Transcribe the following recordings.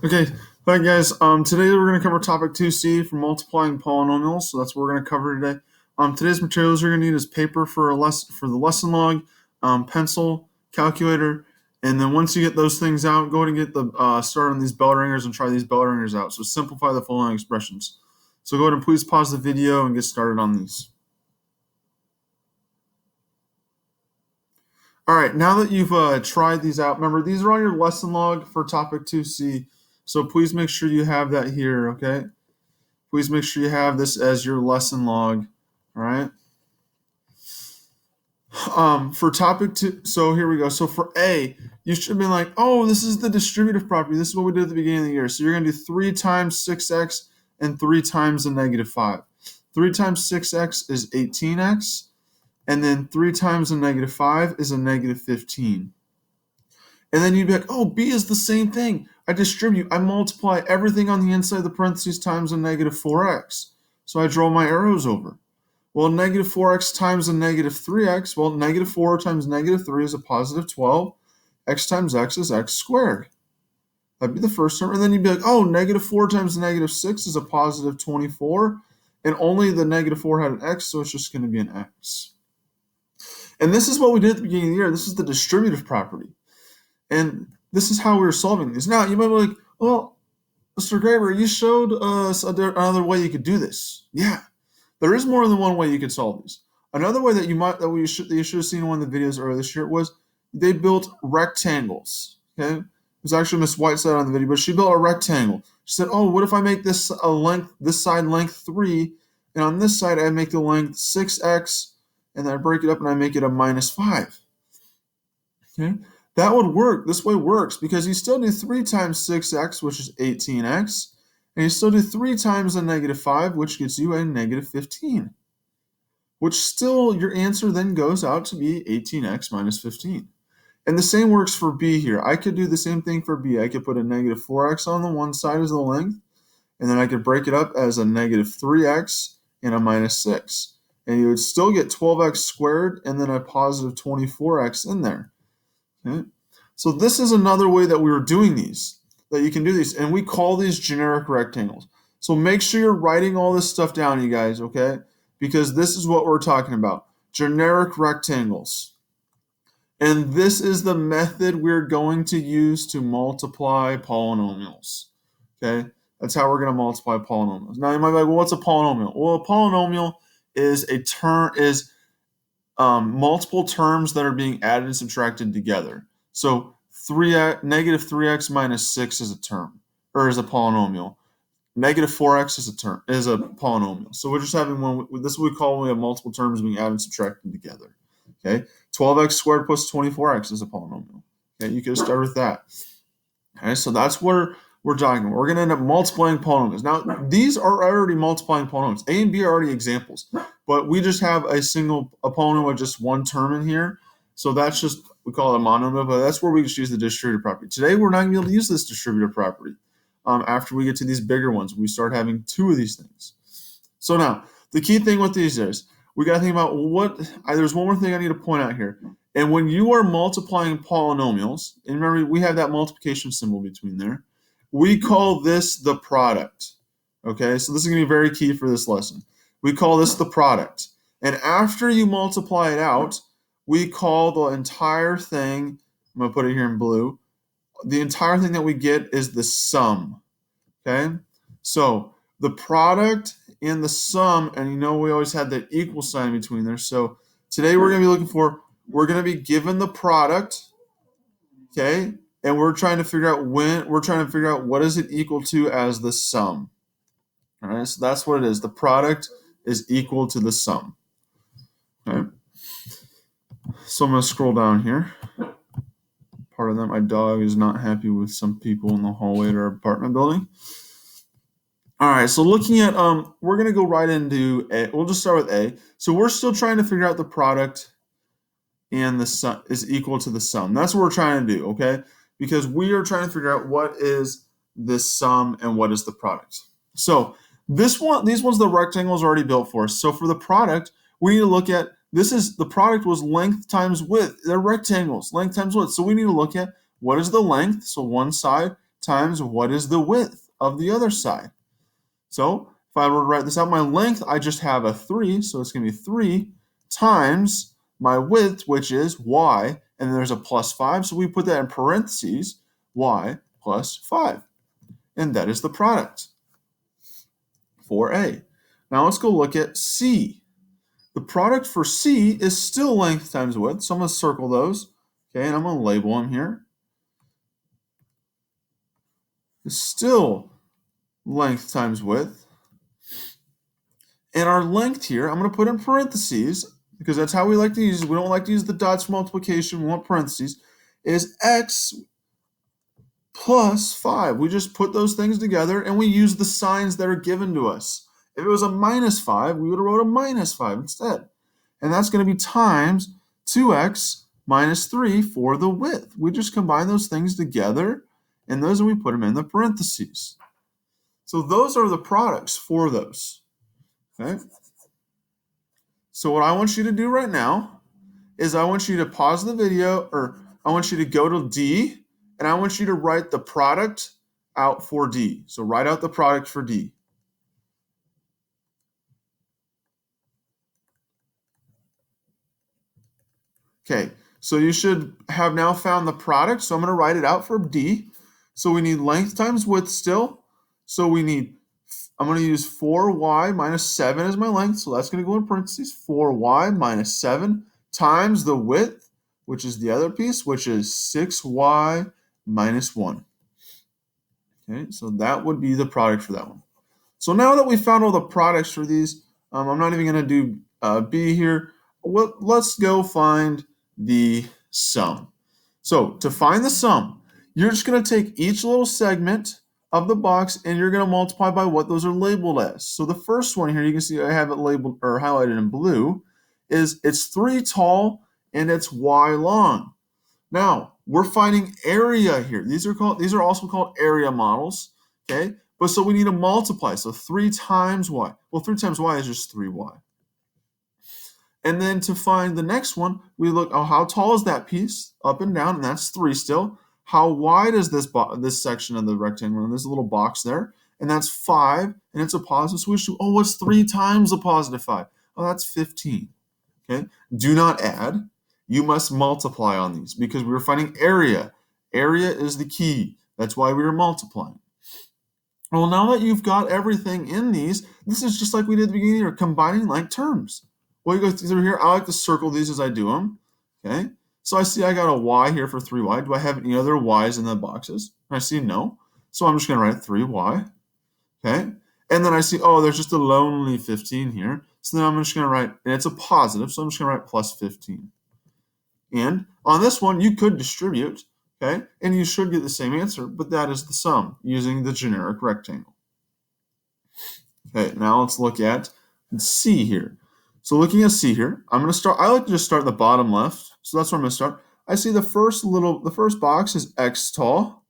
Okay, hi guys. Today we're going to cover topic 2C for multiplying polynomials. So that's what we're going to cover today. Today's materials you're going to need is paper for the lesson log, pencil, calculator, and then once you get those things out, go ahead and get the start on these bell ringers and try these bell ringers out. So simplify the following expressions. So go ahead and please pause the video and get started on these. All right, now that you've tried these out, remember these are on your lesson log for topic 2C. So please make sure you have that here, okay? Please make sure you have this as your lesson log, all right? For topic 2, so here we go. So for A, you should be like, oh, this is the distributive property. This is what we did at the beginning of the year. So you're going to do 3 times 6x and 3 times a negative 5. 3 times 6x is 18x, and then 3 times a negative 5 is a negative 15. And then you'd be like, oh, B is the same thing. I distribute, I multiply everything on the inside of the parentheses times a negative 4x. So I draw my arrows over. Well, negative 4x times a negative 3x, well, negative 4 times negative 3 is a positive 12. X times x is x squared. That'd be the first term. And then you'd be like, oh, negative 4 times negative 6 is a positive 24. And only the negative 4 had an x, so it's just going to be an x. And this is what we did at the beginning of the year. This is the distributive property. And this is how we were solving these. Now, you might be like, well, Mr. Graber, you showed us another way you could do this. Yeah, there is more than one way you could solve these. Another way that you should have seen in one of the videos earlier this year was they built rectangles. Okay, it was actually Miss Whiteside on the video, but she built a rectangle. She said, oh, what if I make this side length 3, and on this side I make the length 6x, and then I break it up and I make it a minus 5. Okay. That would work. This way works because you still do 3 times 6x, which is 18x, and you still do 3 times a negative 5, which gets you a negative 15, which still your answer then goes out to be 18x minus 15. And the same works for B here. I could do the same thing for B. I could put a negative 4x on the one side as the length, and then I could break it up as a negative 3x and a minus 6. And you would still get 12x squared and then a positive 24x in there. Okay. So this is another way that we were doing these, that you can do these, and we call these generic rectangles. So make sure you're writing all this stuff down, you guys, okay? Because this is what we're talking about, generic rectangles. And this is the method we're going to use to multiply polynomials, okay? That's how we're going to multiply polynomials. Now you might be like, well, what's a polynomial? Well, a polynomial is multiple terms that are being added and subtracted together. So negative 3x minus 6 is a term, or is a polynomial. Negative 4x is a polynomial. So we're just having one. This is what we call when we have multiple terms being added and subtracted together. Okay, 12x squared plus 24x is a polynomial. Okay, you could start with that. Okay, so that's where we're talking about. We're going to end up multiplying polynomials. Now, these are already multiplying polynomials. A and B are already examples, but we just have a polynomial with just one term in here. So that's just, we call it a monomial, but that's where we just use the distributive property. Today, we're not going to be able to use this distributive property. After we get to these bigger ones, we start having 2 of these things. So now, the key thing with these is, we got to think about there's one more thing I need to point out here. And when you are multiplying polynomials, and remember, we have that multiplication symbol between there, we call this the product. Okay, so this is going to be very key for this lesson. We call this the product. And after you multiply it out, we call the entire thing, I'm going to put it here in blue, the entire thing that we get is the sum. Okay, so the product and the sum, and you know we always had that equal sign between there. So today we're going to be we're going to be given the product, okay, and we're trying to figure out what is it equal to as the sum. All right, so that's what it is. The product is equal to the sum. Okay. So I'm going to scroll down here. Part of that, my dog is not happy with some people in the hallway at our apartment building. All right, so looking at, we're going to go right into A. We'll just start with A. So we're still trying to figure out the product and the sum is equal to the sum. That's what we're trying to do, okay? Because we are trying to figure out what is the sum and what is the product. So these ones, the rectangles already built for us. So for the product, we need to look at, the product was length times width. They're rectangles, length times width. So we need to look at what is the length, so one side, times what is the width of the other side. So if I were to write this out, my length, I just have a 3, so it's going to be 3 times my width, which is y, and then there's a plus 5, so we put that in parentheses, y plus 5. And that is the product for A. Now let's go look at C. The product for C is still length times width, so I'm going to circle those, okay, and I'm going to label them here. It's still length times width. And our length here, I'm going to put in parentheses, because that's how we like to use it. We don't like to use the dots for multiplication. We want parentheses, is x plus 5. We just put those things together, and we use the signs that are given to us. If it was a minus 5, we would have wrote a minus 5 instead. And that's going to be times 2x minus 3 for the width. We just combine those things together, and those we put them in the parentheses. So those are the products for those. Okay? So what I want you to do right now is I want you to pause the video, or I want you to go to D, and I want you to write the product out for D. So write out the product for D. Okay, so you should have now found the product. So I'm going to write it out for D. So we need length times width still. So I'm going to use 4y minus 7 as my length. So that's going to go in parentheses. 4y minus 7 times the width, which is the other piece, which is 6y minus 1. Okay, so that would be the product for that one. So now that we found all the products for these, I'm not even going to do B here. Let's go find the sum. So to find the sum, you're just going to take each little segment of the box and you're going to multiply by what those are labeled as. So the first one here, you can see I have it labeled or highlighted in blue, is it's 3 tall and it's y long. Now, we're finding area here. These are also called area models, okay? But so we need to multiply. So 3 times y. Well, 3 times y is just 3y. And then to find the next one, we look, oh, how tall is that piece? Up and down, and that's 3 still. How wide is this section of the rectangle? And there's a little box there, and that's 5, and it's a positive. So we should, oh, what's 3 times a positive 5? Oh, that's 15. Okay. Do not add. You must multiply on these because we were finding area. Area is the key. That's why we were multiplying. Well, now that you've got everything in these, this is just like we did at the beginning here, combining like terms. Well, you go through here. I like to circle these as I do them. Okay. So I see I got a y here for 3y. Do I have any other y's in the boxes? I see no. So I'm just going to write 3y. Okay. And then I see, oh, there's just a lonely 15 here. So then I'm just going to write, and it's a positive, so I'm just going to write plus 15. And on this one, you could distribute, okay? And you should get the same answer, but that is the sum using the generic rectangle. Okay, now let's look at C here. So looking at C here, I'm going to start, I like to just start at the bottom left. So that's where I'm going to start. I see the first box is x tall,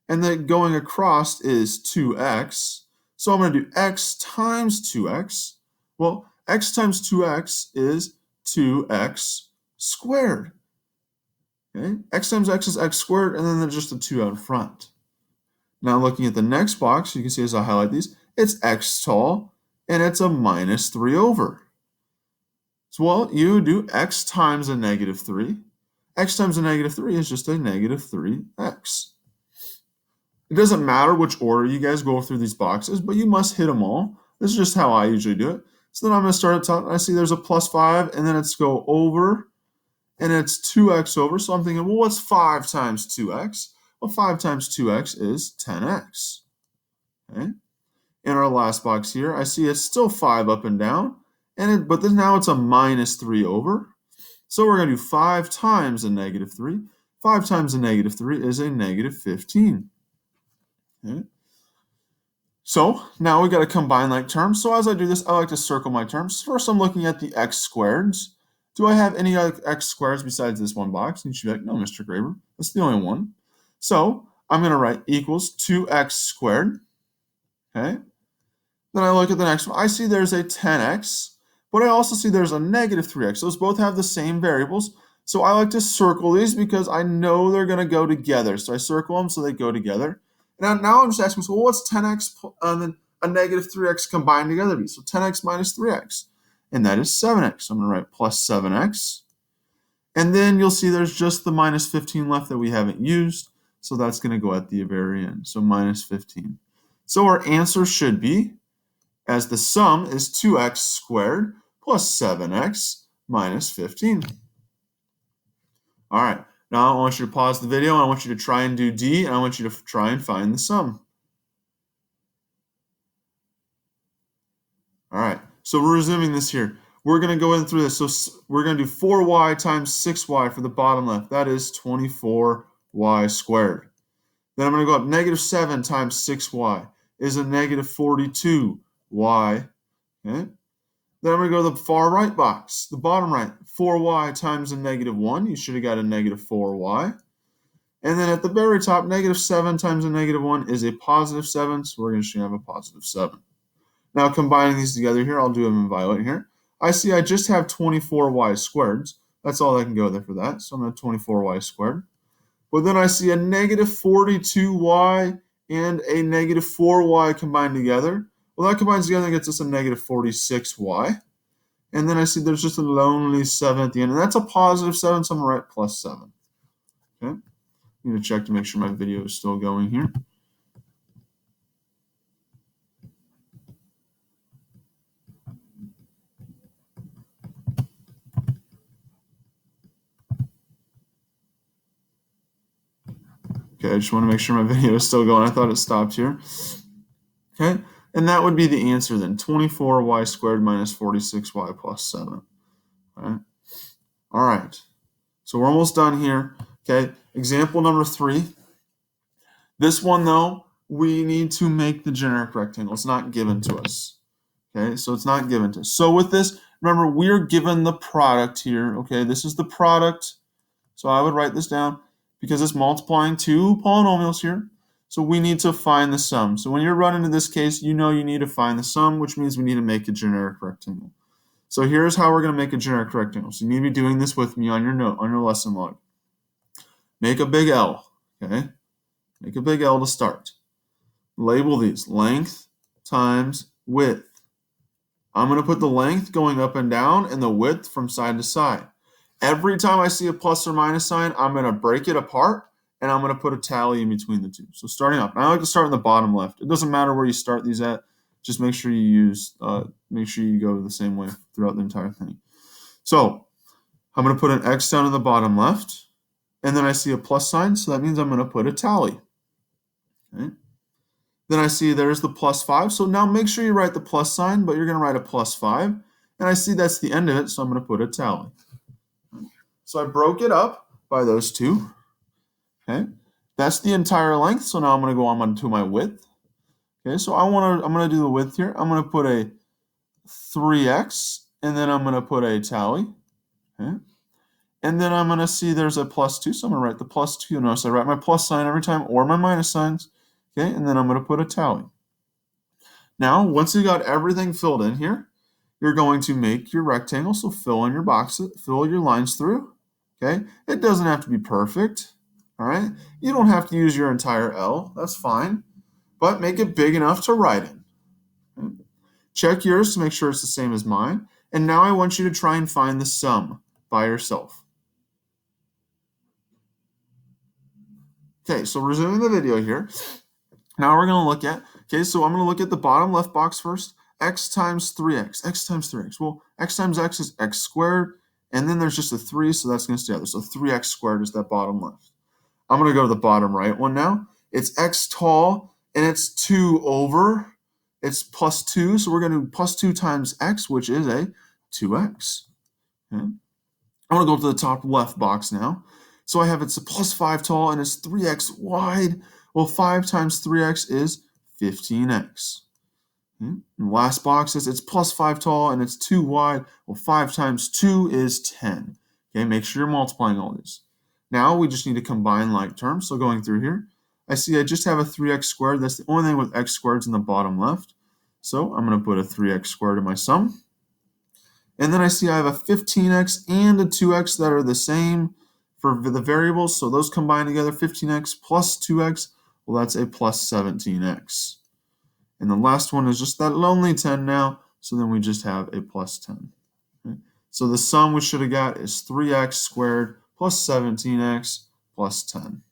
and then going across is 2x. So I'm going to do x times 2x. Well, x times 2x is 2x squared. Okay? X times x is x squared, and then there's just a 2 out front. Now looking at the next box, you can see as I highlight these, it's x tall, and it's a minus 3 over. So, well, you do x times a negative 3. X times a negative 3 is just a negative 3x. It doesn't matter which order you guys go through these boxes, but you must hit them all. This is just how I usually do it. So then I'm going to start at the top, and I see there's a plus 5, and then it's go over, and it's 2x over. So I'm thinking, well, what's 5 times 2x? Well, 5 times 2x is 10x. Okay. In our last box here, I see it's still 5 up and down, but then now it's a minus 3 over. So we're going to do 5 times a negative 3. 5 times a negative 3 is a negative 15. Okay. So now we got to combine like terms. So as I do this, I like to circle my terms. First, I'm looking at the x squareds. Do I have any other x squares besides this one box? And you should be like, no, Mr. Graber, that's the only one. So I'm going to write equals 2x squared. Okay. Then I look at the next one. I see there's a 10x, but I also see there's a negative 3x. Those both have the same variables. So I like to circle these because I know they're going to go together. So I circle them so they go together. Now I'm just asking, so what's 10x and then a negative 3x combined together be? So 10x minus 3x, and that is 7x. So I'm going to write plus 7x. And then you'll see there's just the minus 15 left that we haven't used. So that's going to go at the very end. So minus 15. So our answer should be, as the sum is 2x squared plus 7x minus 15. All right. Now I want you to pause the video, and I want you to try and do D, and I want you to try and find the sum. All right. So we're resuming this here. We're going to go in through this. So we're going to do 4y times 6y for the bottom left. That is 24y squared. Then I'm going to go up negative 7 times 6y is a negative 42y. Okay. Then I'm going to go to the far right box, the bottom right. 4y times a negative 1. You should have got a negative 4y. And then at the very top, negative 7 times a negative 1 is a positive 7. So we're going to have a positive 7. Now combining these together here, I'll do them in violet here. I see I just have 24y squared. That's all I can go there for that. So I'm going to 24y squared. But then I see a negative 42y and a negative 4y combined together. Well, that combines together and gets us a negative 46y. And then I see there's just a lonely 7 at the end. And that's a positive 7, so I'm going to write plus 7. Okay. I need to check to make sure my video is still going here. Okay, I just want to make sure my video is still going. I thought it stopped here. Okay, and that would be the answer then. 24y squared minus 46y plus 7. All right. So we're almost done here. Okay, example number 3. This one, though, we need to make the generic rectangle. It's not given to us. Okay, so it's not given to us. So with this, remember, we're given the product here. Okay, this is the product. So I would write this down because it's multiplying two polynomials here. So we need to find the sum. So when you're running into this case, you know you need to find the sum, which means we need to make a generic rectangle. So here's how we're going to make a generic rectangle. So you need to be doing this with me on your note, on your lesson log. Make a big L, okay? Make a big L to start. Label these length times width. I'm going to put the length going up and down and the width from side to side. Every time I see a plus or minus sign, I'm going to break it apart and I'm going to put a tally in between the two. So starting up, I like to start in the bottom left. It doesn't matter where you start these at. Just make sure you go the same way throughout the entire thing. So I'm going to put an X down in the bottom left, and then I see a plus sign, so that means I'm going to put a tally. Okay. Then I see there's the plus 5, so now make sure you write the plus sign, but you're going to write a plus 5, and I see that's the end of it, so I'm going to put a tally. So I broke it up by those two. Okay, that's the entire length, so now I'm going to go on to my width. Okay, so I'm going to do the width here. I'm going to put a 3x, and then I'm going to put a tally. Okay. And then I'm going to see there's a plus 2, so I'm going to write the plus 2. Notice I write my plus sign every time or my minus signs. Okay, and then I'm going to put a tally. Now, once you got everything filled in here, you're going to make your rectangle, so fill in your boxes, fill your lines through. Okay, it doesn't have to be perfect. All right, you don't have to use your entire L. That's fine, but make it big enough to write in. Okay. Check yours to make sure it's the same as mine. And now I want you to try and find the sum by yourself. Okay, so resuming the video here. Now we're going to look at, okay, so I'm going to look at the bottom left box first. X times 3x. X times 3x. Well, x times x is x squared, and then there's just a 3, so that's going to stay out there. So 3x squared is that bottom left. I'm going to go to the bottom right one now. It's x tall, and it's 2 over. It's plus 2, so we're going to do plus 2 times x, which is a 2x. Okay. I'm going to go to the top left box now. So I have it's a plus 5 tall, and it's 3x wide. Well, 5 times 3x is 15x. Okay. And the last box is it's plus 5 tall, and it's 2 wide. Well, 5 times 2 is 10. Okay, make sure you're multiplying all these. Now we just need to combine like terms. So going through here, I see I just have a 3x squared. That's the only thing with x squareds in the bottom left. So I'm going to put a 3x squared in my sum. And then I see I have a 15x and a 2x that are the same for the variables. So those combine together, 15x plus 2x Well, that's a plus 17x. And the last one is just that lonely 10 now, so then we just have a plus 10. Okay? So the sum we should have got is 3x squared plus 17x plus 10.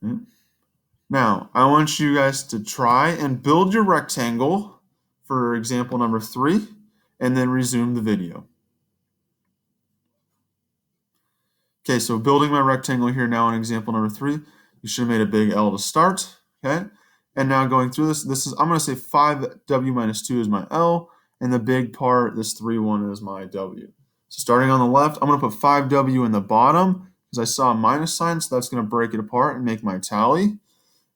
Okay? Now, I want you guys to try and build your rectangle for example number 3, and then resume the video. Okay, so building my rectangle here now in example number 3, you should have made a big L to start, okay? And now going through this is, I'm going to say 5w minus 2 is my L, and the big part, this 3, 1 is my W. So starting on the left, I'm going to put 5w in the bottom, because I saw a minus sign, so that's going to break it apart and make my tally.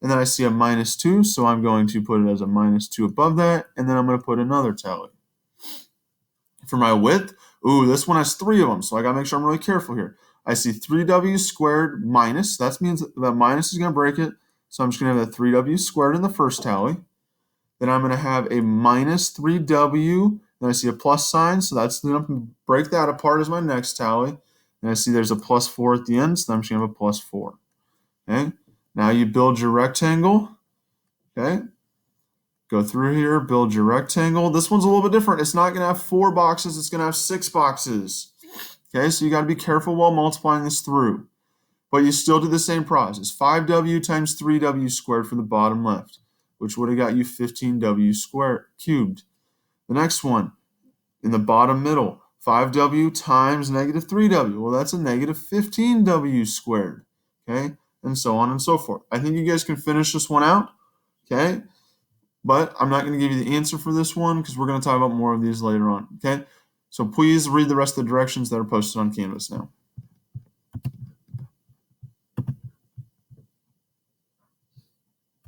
And then I see a minus 2, so I'm going to put it as a minus 2 above that, and then I'm going to put another tally. For my width, this one has 3 of them, so I got to make sure I'm really careful here. I see 3w squared minus, that means that minus is going to break it, so I'm just going to have that 3w squared in the first tally. Then I'm going to have a minus 3w, then I see a plus sign, so that's going to break that apart as my next tally. And I see there's a plus 4 at the end, so I'm just going to have a plus 4. Okay, now you build your rectangle. Okay, go through here, build your rectangle. This one's a little bit different. It's not going to have 4 boxes, it's going to have 6 boxes. Okay, so you got to be careful while multiplying this through. But you still do the same process. 5w times 3w squared for the bottom left, which would have got you 15w squared cubed. The next one, in the bottom middle, 5w times negative 3w. Well, that's a negative 15w squared. Okay, and so on and so forth. I think you guys can finish this one out. Okay, but I'm not going to give you the answer for this one because we're going to talk about more of these later on. Okay, so please read the rest of the directions that are posted on Canvas now.